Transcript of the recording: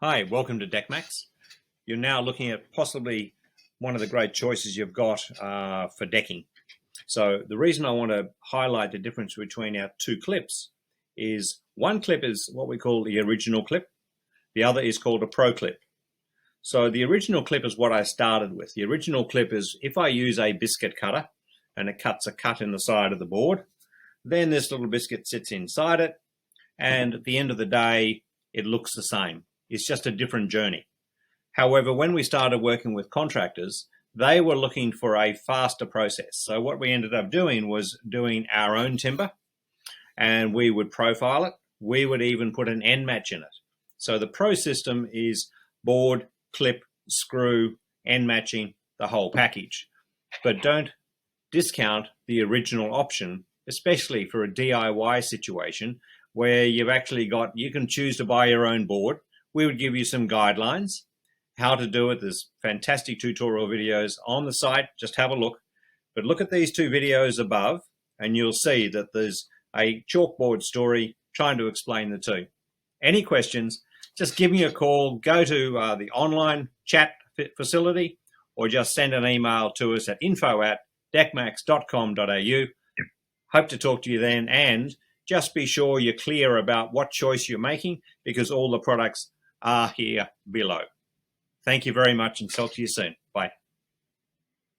Hi, welcome to DeckMax. You're now looking at possibly one of the great choices you've got for decking. So the reason I want to highlight the difference between our two clips is one clip is what we call the original clip. The other is called a pro clip. So the original clip is what I started with. The original clip is if I use a biscuit cutter and it cuts a cut in the side of the board, then this little biscuit sits inside it, and at the end of the day, it looks the same. It's just a different journey. However, when we started working with contractors, they were looking for a faster process. So what we ended up doing was doing our own timber, and we would profile it. We would even put an end match in it. So the pro system is board, clip, screw, end matching, the whole package. But don't discount the original option, especially for a DIY situation where you've actually got, you can choose to buy your own board. We would give you some guidelines, how to do it. There's fantastic tutorial videos on the site. Just have a look. But look at these two videos above, and you'll see that there's a chalkboard story trying to explain the two. Any questions, just give me a call, go to the online chat facility, or just send an email to us at info@deckmax.com.au. Hope to talk to you then, and just be sure you're clear about what choice you're making, because all the products are here below. Thank you very much, and talk to you soon.